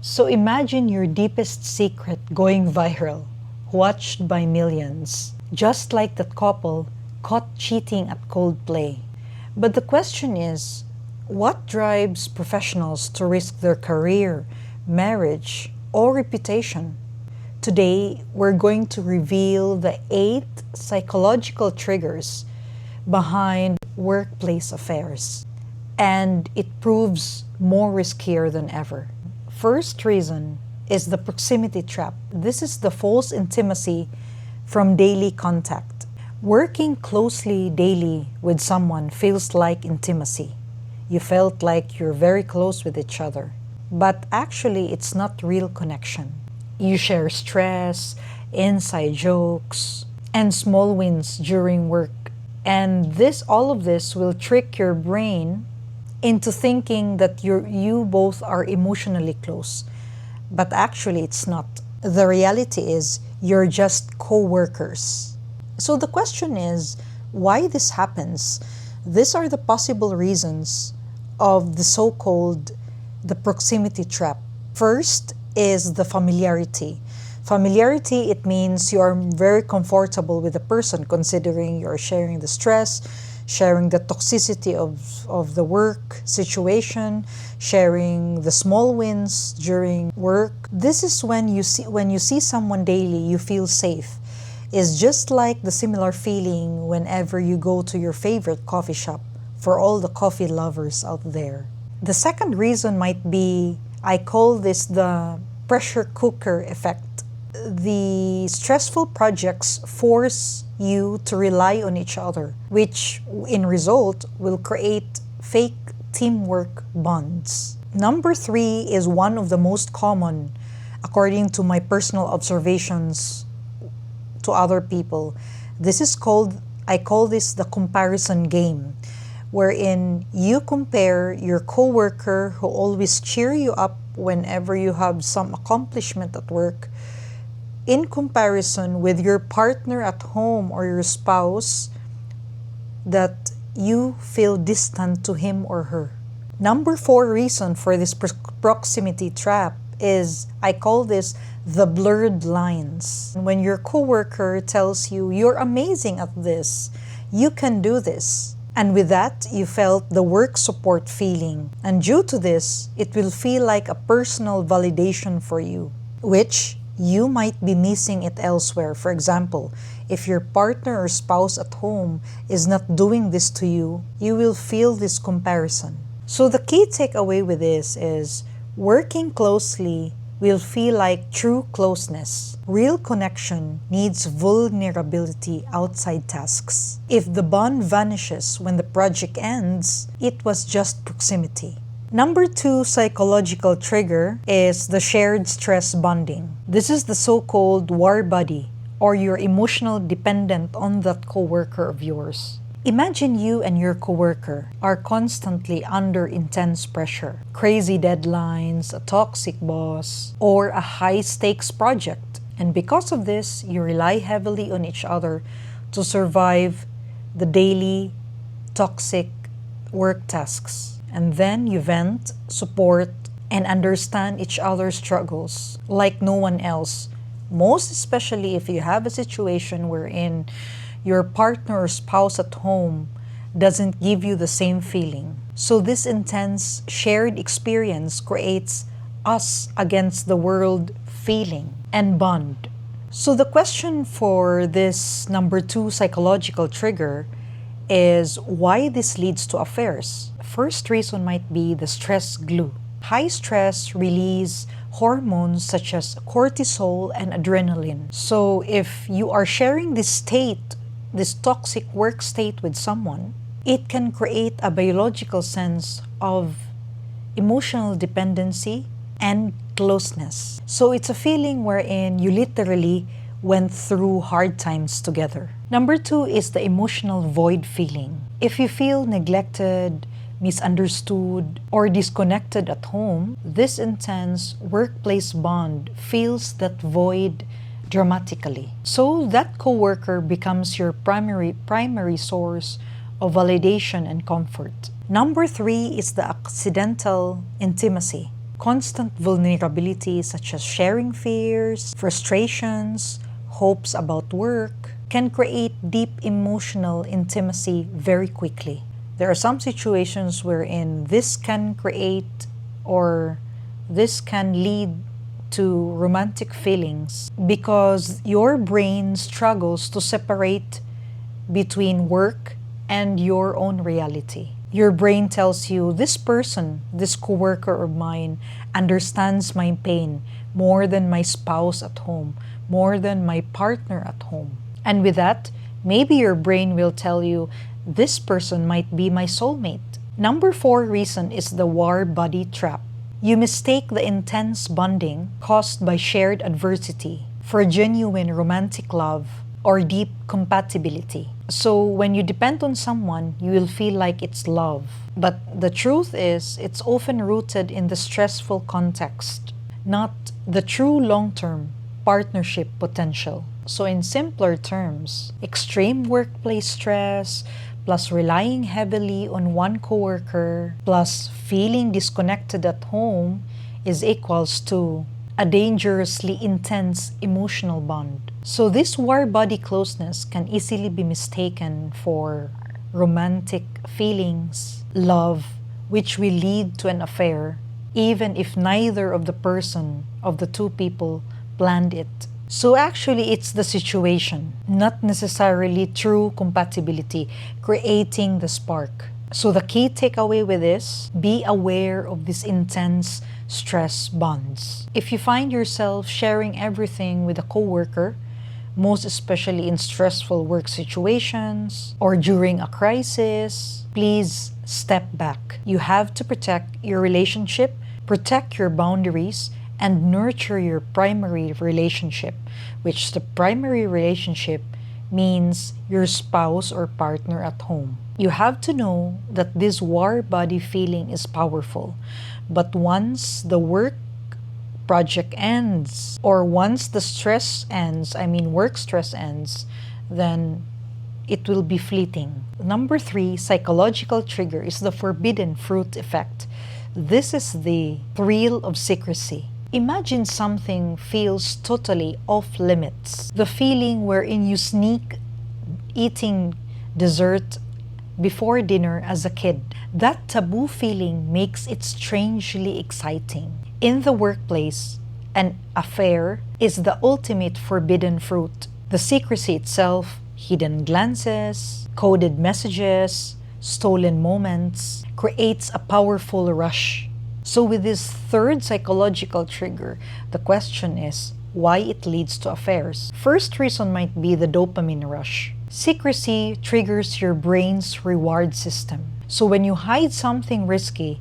So imagine your deepest secret going viral, watched by millions, just like that couple caught cheating at Coldplay. But the question is, what drives professionals to risk their career, marriage, or reputation? Today, we're going to reveal the 8 psychological triggers behind workplace affairs. And it proves more riskier than ever. First reason is the proximity trap. This is the false intimacy from daily contact. Working closely daily with someone feels like intimacy. You felt like you're very close with each other. But actually, it's not real connection. You share stress, inside jokes, and small wins during work. And all of this will trick your brain into thinking that you both are emotionally close. But actually, it's not. The reality is you're just co-workers. So the question is, why this happens? These are the possible reasons of the so-called the proximity trap. First is the familiarity. Familiarity, it means you are very comfortable with the person, considering you're sharing the stress, sharing the toxicity of the work situation, sharing the small wins during work. This is when you see someone daily, you feel safe. It's just like the similar feeling whenever you go to your favorite coffee shop, for all the coffee lovers out there. The second reason might be, I call this the pressure cooker effect. The stressful projects force you to rely on each other, which in result will create fake teamwork bonds. Number 3 is one of the most common, according to my personal observations to other people. I call this the comparison game, wherein you compare your coworker who always cheer you up whenever you have some accomplishment at work in comparison with your partner at home or your spouse that you feel distant to him or her. Number 4 reason for this proximity trap is, I call this the blurred lines. When your coworker tells you, you're amazing at this, you can do this. And with that, you felt the work support feeling. And due to this, it will feel like a personal validation for you, which you might be missing it elsewhere. For example, if your partner or spouse at home is not doing this to you, you will feel this comparison. So the key takeaway with this is, working closely will feel like true closeness. Real connection needs vulnerability outside tasks. If the bond vanishes when the project ends, it was just proximity. Number 2 psychological trigger is the shared stress bonding. This is the so-called war buddy, or you're emotional dependent on that coworker of yours. Imagine you and your coworker are constantly under intense pressure, crazy deadlines, a toxic boss, or a high-stakes project. And because of this, you rely heavily on each other to survive the daily toxic work tasks. And then you vent, support, and understand each other's struggles like no one else. Most especially if you have a situation wherein your partner or spouse at home doesn't give you the same feeling. So this intense shared experience creates us against the world feeling and bond. So the question for this number 2 psychological trigger is why this leads to affairs. First reason might be the stress glue. High stress release hormones such as cortisol and adrenaline. So if you are sharing this toxic work state with someone, it can create a biological sense of emotional dependency and closeness. So it's a feeling wherein you literally went through hard times together. Number 2 is the emotional void feeling. If you feel neglected, misunderstood, or disconnected at home, this intense workplace bond fills that void dramatically. So that coworker becomes your primary source of validation and comfort. Number 3 is the accidental intimacy. Constant vulnerability, such as sharing fears, frustrations, hopes about work, can create deep emotional intimacy very quickly. There are some situations wherein this can create or this can lead to romantic feelings because your brain struggles to separate between work and your own reality. Your brain tells you, this person, this coworker of mine, understands my pain more than my spouse at home, more than my partner at home. And with that, maybe your brain will tell you, this person might be my soulmate. Number 4 reason is the war buddy trap. You mistake the intense bonding caused by shared adversity for genuine romantic love or deep compatibility. So when you depend on someone, you will feel like it's love. But the truth is, it's often rooted in the stressful context, not the true long-term partnership potential. So in simpler terms, extreme workplace stress plus relying heavily on one coworker plus feeling disconnected at home is equals to a dangerously intense emotional bond. So this war buddy closeness can easily be mistaken for romantic feelings, love, which will lead to an affair, even if neither of the two people planned it. So actually, it's the situation, not necessarily true compatibility, creating the spark. So the key takeaway with this, be aware of these intense stress bonds. If you find yourself sharing everything with a coworker, most especially in stressful work situations or during a crisis, please step back. You have to protect your relationship, protect your boundaries, and nurture your primary relationship, which the primary relationship means your spouse or partner at home. You have to know that this war buddy feeling is powerful, but once the work project ends, or once the stress ends, work stress ends, then it will be fleeting. Number 3, psychological trigger is the forbidden fruit effect. This is the thrill of secrecy. Imagine something feels totally off limits. The feeling wherein you sneak eating dessert before dinner as a kid. That taboo feeling makes it strangely exciting. In the workplace, an affair is the ultimate forbidden fruit. The secrecy itself, hidden glances, coded messages, stolen moments, creates a powerful rush. So with this third psychological trigger, the question is why it leads to affairs. First reason might be the dopamine rush. Secrecy triggers your brain's reward system. So when you hide something risky,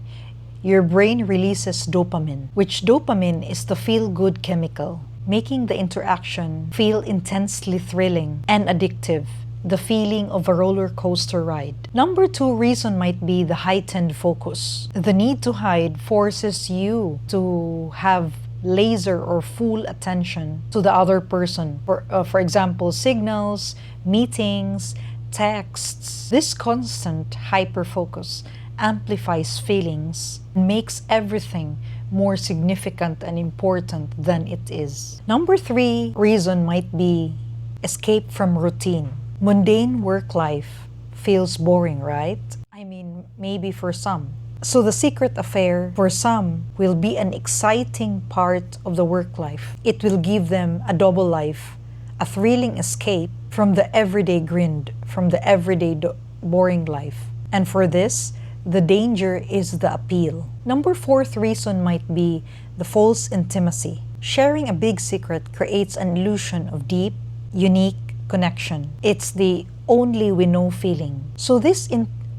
your brain releases dopamine, which dopamine is the feel-good chemical, making the interaction feel intensely thrilling and addictive, the feeling of a roller coaster ride. Number 2 reason might be the heightened focus. The need to hide forces you to have laser or full attention to the other person. For example, signals, meetings, texts. This constant hyper-focus amplifies feelings and makes everything more significant and important than it is. Number 3 reason might be escape from routine. Mundane work life feels boring, right? Maybe for some. So the secret affair for some will be an exciting part of the work life. It will give them a double life, a thrilling escape from the everyday grind, from the everyday boring life. And for this, the danger is the appeal. Number 4th reason might be the false intimacy. Sharing a big secret creates an illusion of deep, unique connection. It's the only we know feeling. So this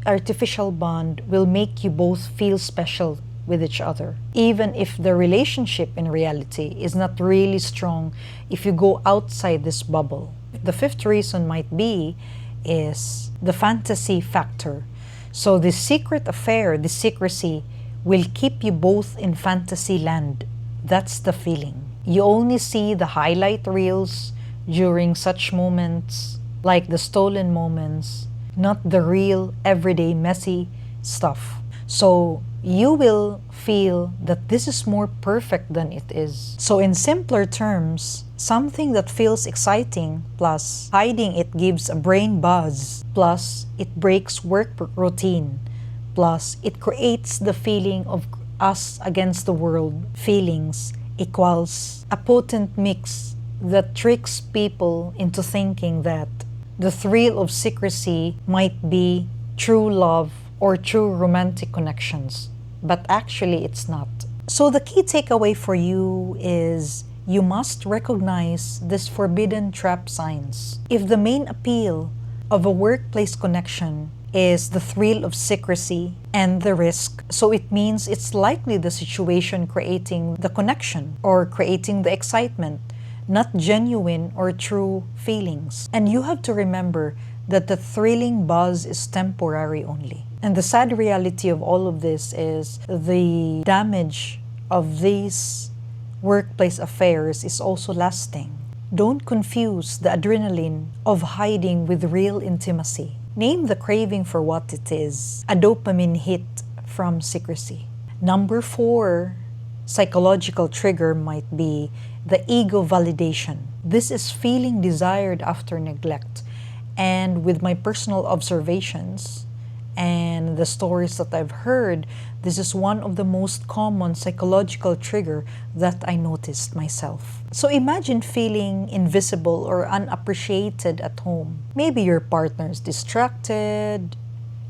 artificial bond will make you both feel special with each other, even if the relationship in reality is not really strong if you go outside this bubble. The 5th reason might be is the fantasy factor. So the secret affair, the secrecy, will keep you both in fantasy land. That's the feeling. You only see the highlight reels during such moments, like the stolen moments, not the real, everyday, messy stuff. So you will feel that this is more perfect than it is. So in simpler terms, something that feels exciting plus hiding it gives a brain buzz, plus it breaks work routine, plus it creates the feeling of us against the world feelings equals a potent mix that tricks people into thinking that the thrill of secrecy might be true love or true romantic connections, but actually it's not. So the key takeaway for you is you must recognize this forbidden trap signs. If the main appeal of a workplace connection is the thrill of secrecy and the risk, so it means it's likely the situation creating the connection or creating the excitement, not genuine or true feelings. And you have to remember that the thrilling buzz is temporary only. And the sad reality of all of this is the damage of these workplace affairs is also lasting. Don't confuse the adrenaline of hiding with real intimacy. Name the craving for what it is, a dopamine hit from secrecy. Number 4, psychological trigger might be the ego validation. This is feeling desired after neglect. And with my personal observations and the stories that I've heard, this is one of the most common psychological trigger that I noticed myself. So imagine feeling invisible or unappreciated at home. Maybe your partner is distracted,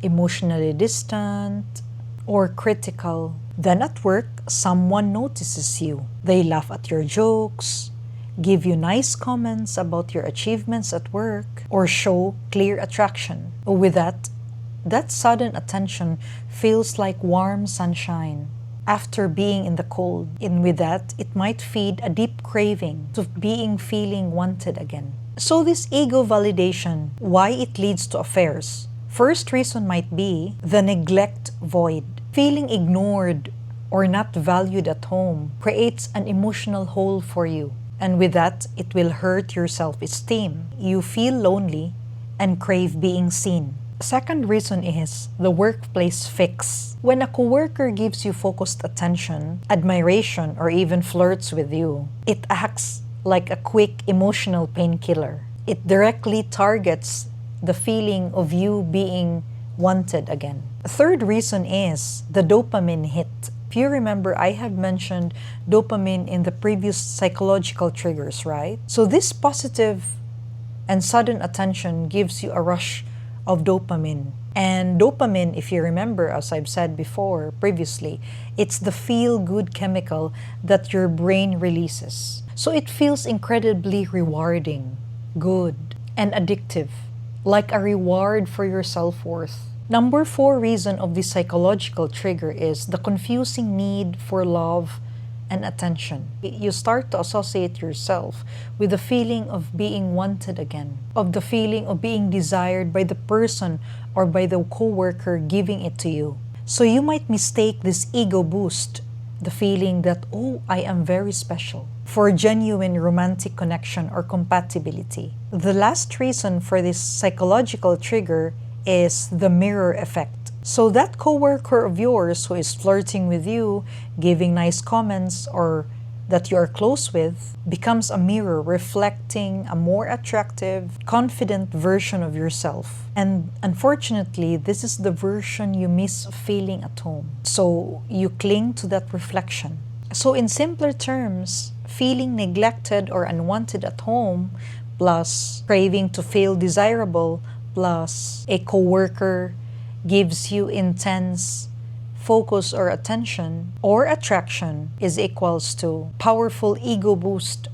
emotionally distant, or critical. Then at work, someone notices you. They laugh at your jokes, give you nice comments about your achievements at work, or show clear attraction. With that sudden attention feels like warm sunshine after being in the cold. And with that, it might feed a deep craving to feeling wanted again. So this ego validation, why it leads to affairs. First reason might be the neglect void. Feeling ignored or not valued at home creates an emotional hole for you. And with that, it will hurt your self-esteem. You feel lonely and crave being seen. Second reason is the workplace fix. When a coworker gives you focused attention, admiration, or even flirts with you, it acts like a quick emotional painkiller. It directly targets the feeling of you being wanted again. Third reason is the dopamine hit. If you remember, I have mentioned dopamine in the previous psychological triggers, right? So this positive and sudden attention gives you a rush of dopamine. And dopamine, if you remember, as I've said before previously, it's the feel-good chemical that your brain releases. So it feels incredibly rewarding, good, and addictive, like a reward for your self-worth. Number 4 reason of this psychological trigger is the confusing need for love and attention. You start to associate yourself with the feeling of being wanted again, of the feeling of being desired by the person or by the coworker giving it to you. So you might mistake this ego boost, the feeling that, oh, I am very special, for genuine romantic connection or compatibility. The last reason for this psychological trigger is the mirror effect. So that coworker of yours who is flirting with you, giving nice comments, or that you are close with, becomes a mirror reflecting a more attractive, confident version of yourself. And unfortunately, this is the version you miss feeling at home. So you cling to that reflection. So in simpler terms, feeling neglected or unwanted at home, plus craving to feel desirable, plus a coworker gives you intense focus or attention or attraction is equals to powerful ego boost,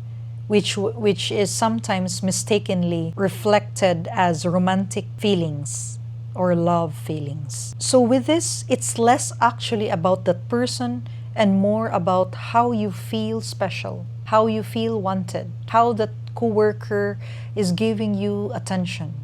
which is sometimes mistakenly reflected as romantic feelings or love feelings. So with this, it's less actually about that person and more about how you feel special, how you feel wanted, how that coworker is giving you attention.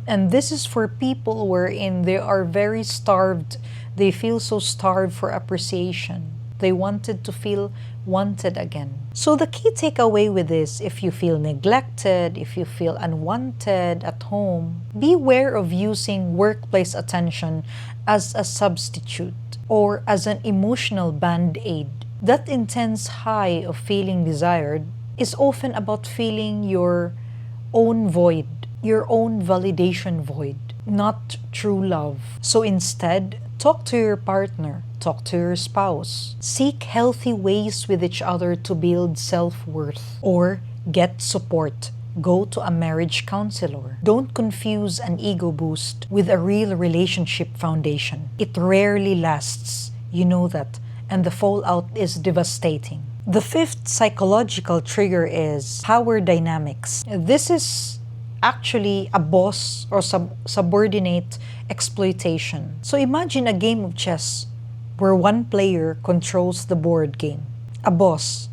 And this is for people wherein they are very starved. They feel so starved for appreciation. They wanted to feel wanted again. So the key takeaway with this, if you feel neglected, if you feel unwanted at home, beware of using workplace attention as a substitute. or as an emotional band-aid. That intense high of feeling desired is often about feeling your own void, your own validation void, not true love. So instead, talk to your partner, talk to your spouse. Seek healthy ways with each other to build self-worth, or get support. Go to a marriage counselor. Don't confuse an ego boost with a real relationship foundation. It rarely lasts, you know that, and the fallout is devastating. The fifth psychological trigger is power dynamics. This is actually a boss or subordinate exploitation. So imagine a game of chess where one player controls the board game. A boss,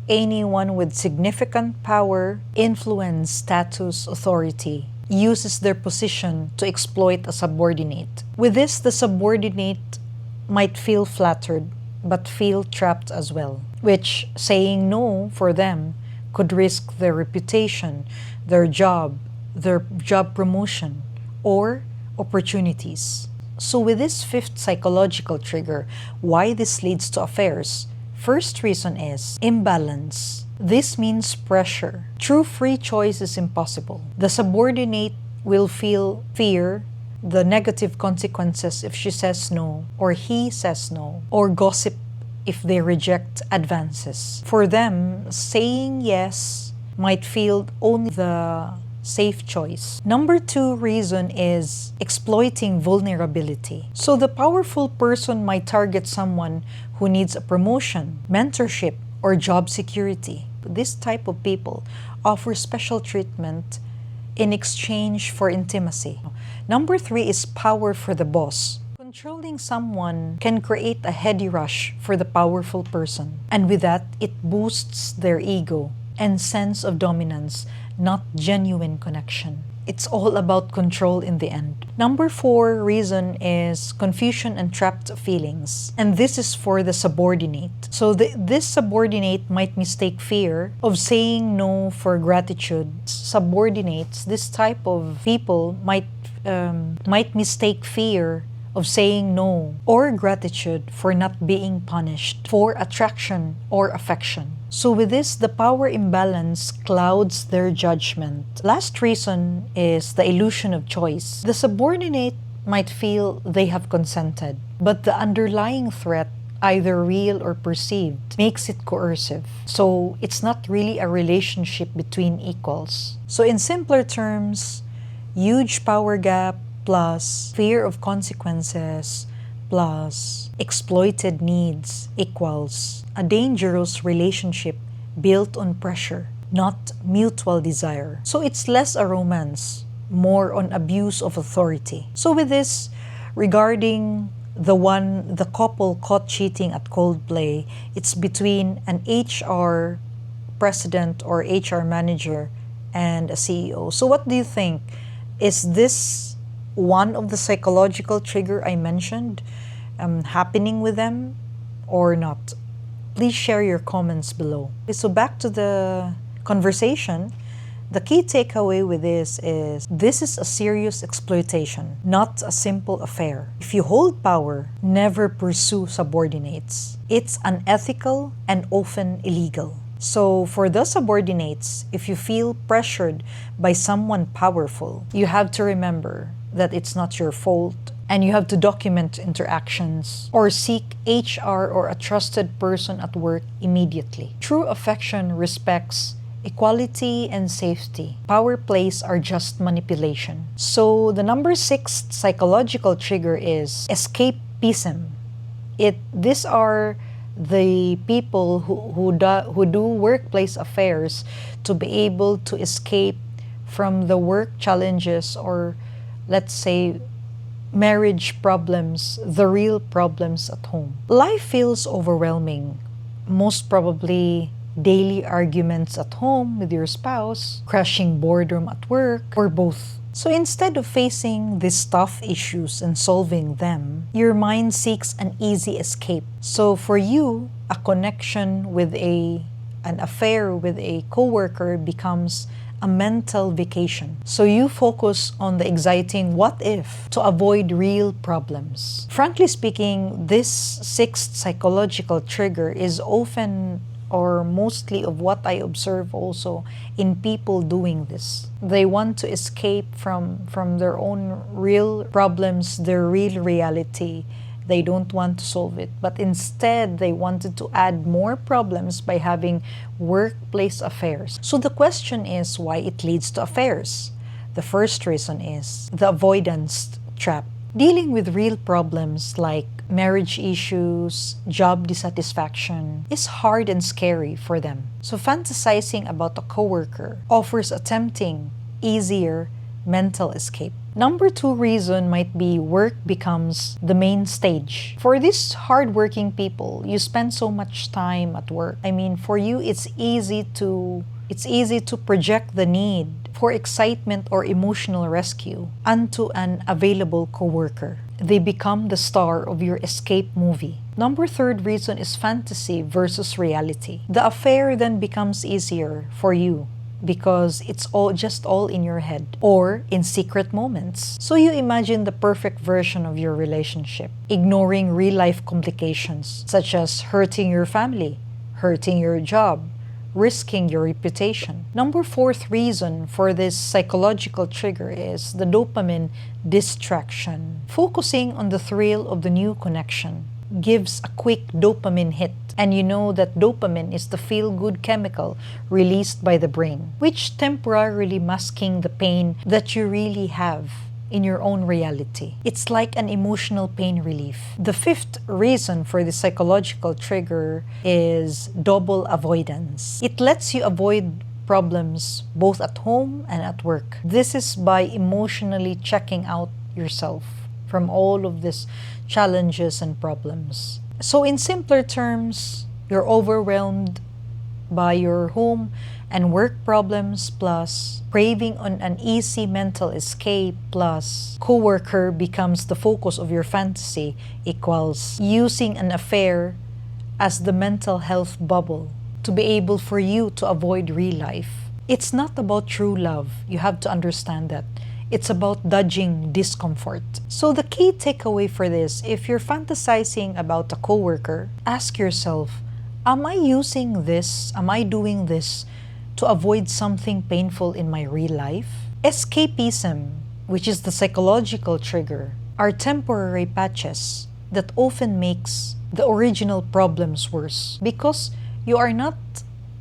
anyone with significant power, influence, status, authority, uses their position to exploit a subordinate. With this, the subordinate might feel flattered, but feel trapped as well, which saying no for them could risk their reputation, their job promotion, or opportunities. So with this fifth psychological trigger, why this leads to affairs, first reason is imbalance. This means pressure. True free choice is impossible. The subordinate will feel fear, the negative consequences if she says no, or he says no, or gossip if they reject advances. For them, saying yes might feel only the safe choice. Number two reason is exploiting vulnerability. So the powerful person might target someone who needs a promotion, mentorship, or job security. This type of people offer special treatment in exchange for intimacy. Number three is power for the boss. Controlling someone can create a heady rush for the powerful person, and with that, it boosts their ego and sense of dominance, not genuine connection. It's all about control in the end. Number four reason is confusion and trapped feelings. And this is for the subordinate. So this subordinate might mistake fear of saying no for gratitude. Subordinates, this type of people might mistake fear of saying no or gratitude for not being punished, for attraction or affection. So with this, the power imbalance clouds their judgment. Last reason is the illusion of choice. The subordinate might feel they have consented, but the underlying threat, either real or perceived, makes it coercive. So it's not really a relationship between equals. So in simpler terms, huge power gap plus fear of consequences plus exploited needs equals a dangerous relationship built on pressure, not mutual desire. So it's less a romance, more on abuse of authority. So with this, regarding the couple caught cheating at Coldplay, it's between an HR president or HR manager and a CEO. So what do you think? Is this one of the psychological trigger I mentioned happening with them or not? Please share your comments below. Okay, so back to the conversation. The key takeaway with this is a serious exploitation, not a simple affair. If you hold power, never pursue subordinates. It's unethical and often illegal. So for the subordinates, if you feel pressured by someone powerful, you have to remember that it's not your fault, and you have to document interactions or seek HR or a trusted person at work immediately. True affection respects equality and safety. Power plays are just manipulation. So the number 6 psychological trigger is escapism. These are the people who do workplace affairs to be able to escape from the work challenges, or let's say marriage problems, the real problems at home. Life feels overwhelming. Most probably daily arguments at home with your spouse, crushing boredom at work, or both. So instead of facing these tough issues and solving them, your mind seeks an easy escape. So for you, a connection with an affair with a coworker becomes a mental vacation. So you focus on the exciting what if to avoid real problems. Frankly speaking, this sixth psychological trigger is often or mostly of what I observe also in people doing this. They want to escape from their own real problems, their real reality. They don't want to solve it, but instead they wanted to add more problems by having workplace affairs. So the question is why it leads to affairs. The first reason is the avoidance trap. Dealing with real problems like marriage issues, job dissatisfaction is hard and scary for them. So fantasizing about a coworker offers a tempting, easier mental escape. Number two reason might be work becomes the main stage. For these hardworking people, you spend so much time at work. I mean, for you, it's easy to project the need for excitement or emotional rescue onto an available coworker. They become the star of your escape movie. Number third reason is fantasy versus reality. The affair then becomes easier for you because it's all in your head or in secret moments. So you imagine the perfect version of your relationship, ignoring real-life complications such as hurting your family, hurting your job, risking your reputation. Number fourth reason for this psychological trigger is the dopamine distraction. Focusing on the thrill of the new connection gives a quick dopamine hit. And you know that dopamine is the feel-good chemical released by the brain, which temporarily masking the pain that you really have in your own reality. It's like an emotional pain relief. The fifth reason for the psychological trigger is double avoidance. It lets you avoid problems both at home and at work. This is by emotionally checking out yourself from all of these challenges and problems. So in simpler terms, you're overwhelmed by your home and work problems plus craving on an easy mental escape plus coworker becomes the focus of your fantasy equals using an affair as the mental health bubble to be able for you to avoid real life. It's not about true love. You have to understand that. It's about dodging discomfort. So the key takeaway for this, if you're fantasizing about a coworker, ask yourself, am I using this? Am I doing this to avoid something painful in my real life? Escapism, which is the psychological trigger, are temporary patches that often makes the original problems worse because you are not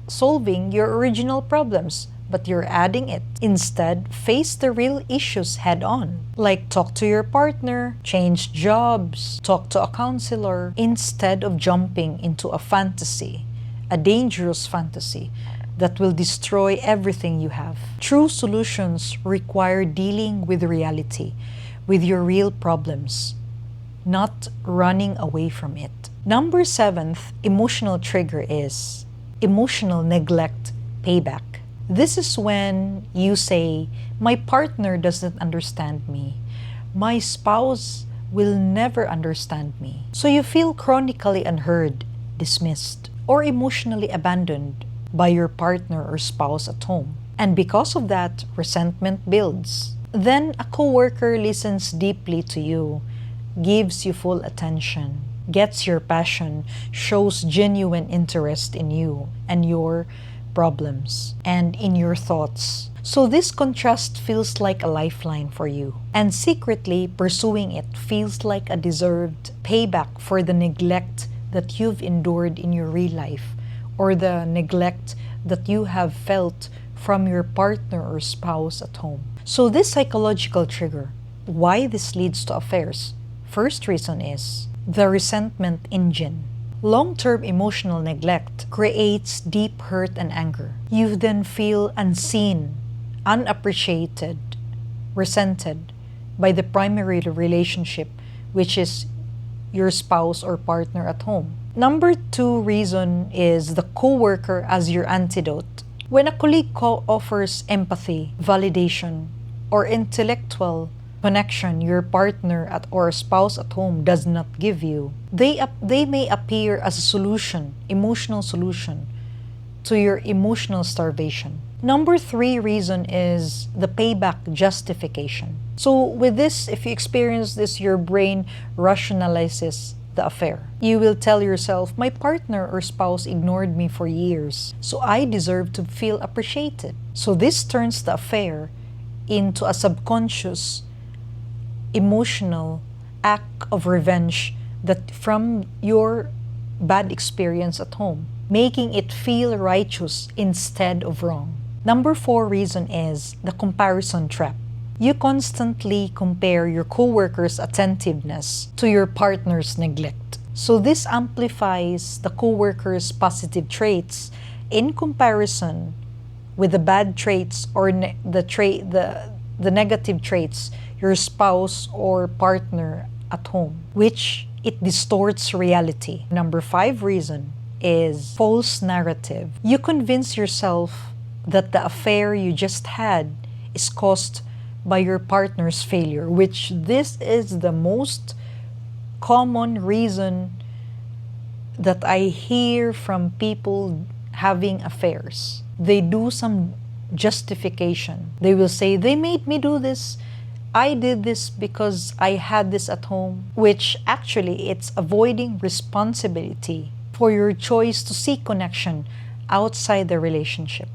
solving your original problems, but you're adding it. Instead, face the real issues head on. Like talk to your partner, change jobs, talk to a counselor, instead of jumping into a fantasy, a dangerous fantasy that will destroy everything you have. True solutions require dealing with reality, with your real problems, not running away from it. Number seventh emotional trigger is emotional neglect payback. This is when you say, my partner doesn't understand me. My spouse will never understand me. So you feel chronically unheard, dismissed, or emotionally abandoned by your partner or spouse at home. And because of that, resentment builds. Then a coworker listens deeply to you, gives you full attention, gets your passion, shows genuine interest in you and your problems and in your thoughts. So this contrast feels like a lifeline for you. And secretly pursuing it feels like a deserved payback for the neglect that you've endured in your real life or the neglect that you have felt from your partner or spouse at home. So this psychological trigger, why this leads to affairs? First reason is the resentment engine. Long-term emotional neglect creates deep hurt and anger. You then feel unseen, unappreciated, resented by the primary relationship, which is your spouse or partner at home. Number two reason is the coworker as your antidote. When a colleague offers empathy, validation, or intellectual connection your partner or spouse at home does not give you, they may appear as a solution, emotional solution, to your emotional starvation. Number 3 reason is the payback justification. So with this, if you experience this, your brain rationalizes the affair. You will tell yourself, my partner or spouse ignored me for years, so I deserve to feel appreciated. So this turns the affair into a subconscious, emotional act of revenge that from your bad experience at home, making it feel righteous instead of wrong. Number 4 reason is the comparison trap. You constantly compare your coworker's attentiveness to your partner's neglect. So this amplifies the coworker's positive traits in comparison with the bad traits or the negative traits your spouse or partner at home, which it distorts reality. Number 5 reason is false narrative. You convince yourself that the affair you just had is caused by your partner's failure, which this is the most common reason that I hear from people having affairs. They do some justification. They will say, they made me do this. I did this because I had this at home, which actually it's avoiding responsibility for your choice to seek connection outside the relationship.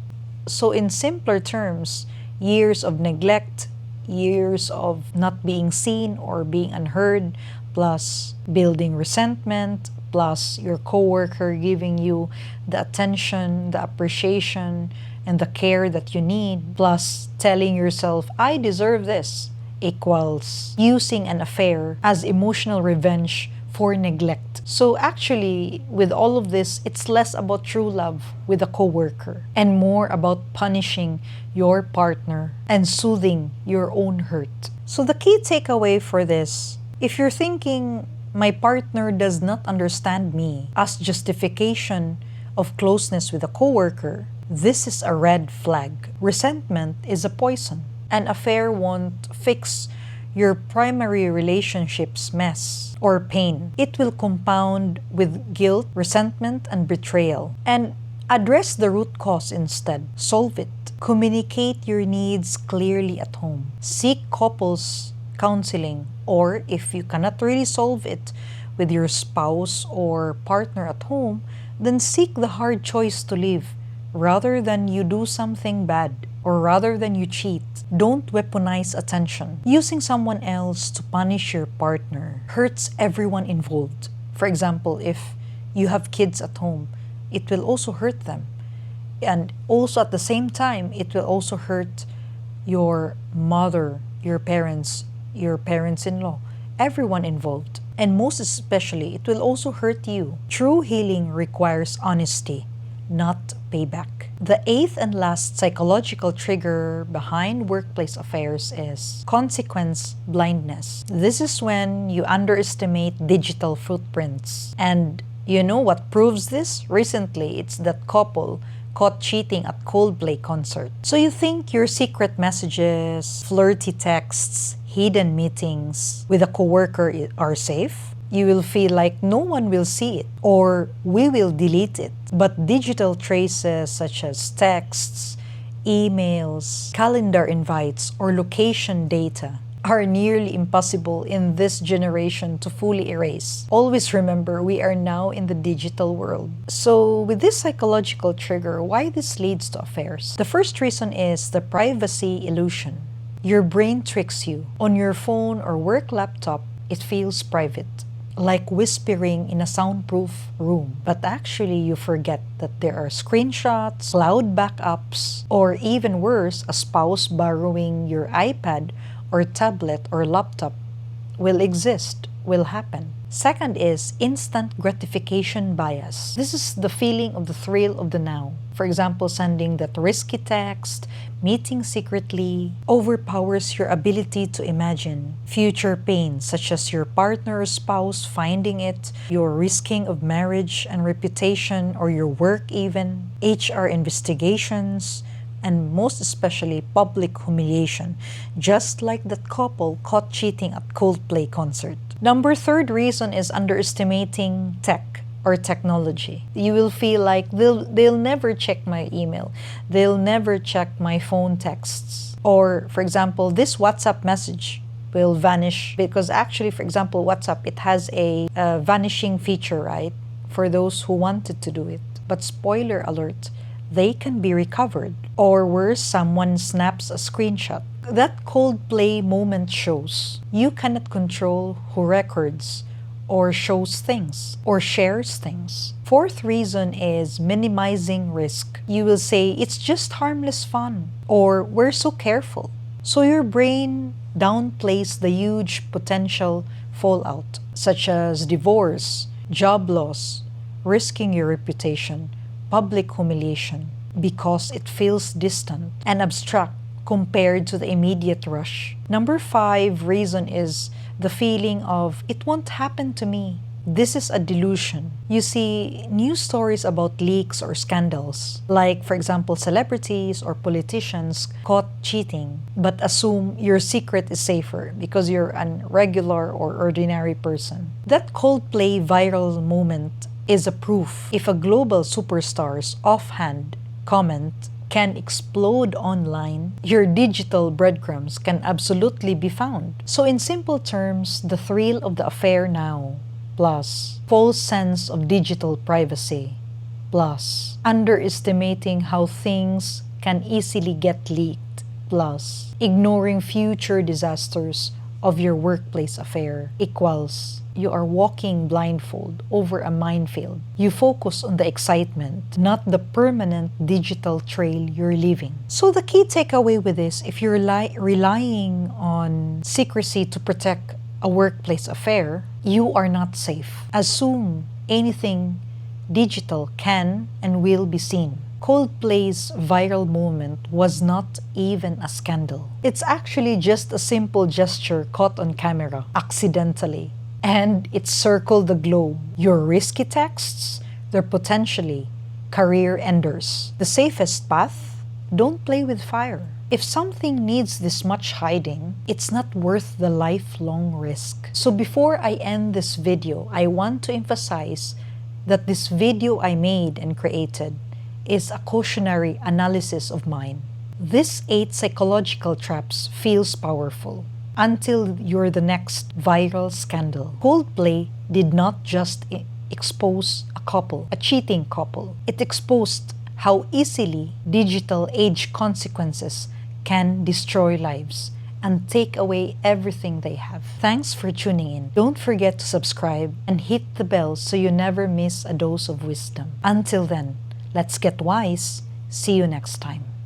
So in simpler terms, years of neglect, years of not being seen or being unheard, plus building resentment, plus your coworker giving you the attention, the appreciation, and the care that you need, plus telling yourself, I deserve this, equals using an affair as emotional revenge for neglect. So actually, with all of this, it's less about true love with a coworker and more about punishing your partner and soothing your own hurt. So the key takeaway for this, if you're thinking, my partner does not understand me as justification of closeness with a coworker, this is a red flag. Resentment is a poison. An affair won't fix your primary relationship's mess or pain. It will compound with guilt, resentment, and betrayal. And address the root cause instead. Solve it. Communicate your needs clearly at home. Seek couples counseling, or if you cannot really solve it with your spouse or partner at home, then seek the hard choice to leave rather than you do something bad or rather than you cheat. Don't weaponize attention. Using someone else to punish your partner hurts everyone involved. For example, if you have kids at home, it will also hurt them. And also at the same time, it will also hurt your mother, your parents-in-law, everyone involved. And most especially, it will also hurt you. True healing requires honesty, not payback. The 8th and last psychological trigger behind workplace affairs is consequence blindness. This is when you underestimate digital footprints. And you know what proves this? Recently, it's that couple caught cheating at Coldplay concert. So you think your secret messages, flirty texts, hidden meetings with a coworker are safe? You will feel like no one will see it or we will delete it. But digital traces such as texts, emails, calendar invites, or location data are nearly impossible in this generation to fully erase. Always remember, we are now in the digital world. So with this psychological trigger, why this leads to affairs? The first reason is the privacy illusion. Your brain tricks you. On your phone or work laptop, it feels private, like whispering in a soundproof room. But actually, you forget that there are screenshots, cloud backups, or even worse, a spouse borrowing your iPad or tablet or laptop will happen. Second is instant gratification bias. This is the feeling of the thrill of the now. For example, sending that risky text, meeting secretly, overpowers your ability to imagine future pain, such as your partner or spouse finding it, your risking of marriage and reputation, or your work even, HR investigations, and most especially public humiliation, just like that couple caught cheating at Coldplay concert. Number 3rd reason is underestimating tech or technology. You will feel like they'll never check my email. They'll never check my phone texts. Or, for example, this WhatsApp message will vanish because actually, for example, WhatsApp, it has a vanishing feature, right? For those who wanted to do it. But spoiler alert, they can be recovered. Or worse, someone snaps a screenshot. That Coldplay moment shows you cannot control who records or shows things or shares things. Fourth reason is minimizing risk. You will say it's just harmless fun or we're so careful. So your brain downplays the huge potential fallout such as divorce, job loss, risking your reputation, public humiliation, because it feels distant and abstract compared to the immediate rush. Number 5 reason is the feeling of it won't happen to me. This is a delusion. You see news stories about leaks or scandals, like for example celebrities or politicians caught cheating, but assume your secret is safer because you're a regular or ordinary person. That Coldplay viral moment is a proof. If a global superstar's offhand comment can explode online, your digital breadcrumbs can absolutely be found. So in simple terms, the thrill of the affair now, plus false sense of digital privacy, plus underestimating how things can easily get leaked, plus ignoring future disasters of your workplace affair equals you are walking blindfold over a minefield. You focus on the excitement, not the permanent digital trail you're leaving. So the key takeaway with this, if you're relying on secrecy to protect a workplace affair, you are not safe. Assume anything digital can and will be seen. Coldplay's viral moment was not even a scandal. It's actually just a simple gesture caught on camera, accidentally. And it circled the globe. Your risky texts, they're potentially career enders. The safest path, don't play with fire. If something needs this much hiding, it's not worth the lifelong risk. So before I end this video, I want to emphasize that this video I made and created is a cautionary analysis of mine. This 8 psychological traps feels powerful until you're the next viral scandal. Coldplay did not just expose a couple, a cheating couple. It exposed how easily digital age consequences can destroy lives and take away everything they have. Thanks for tuning in. Don't forget to subscribe and hit the bell so you never miss a dose of wisdom. Until then, let's get wise. See you next time.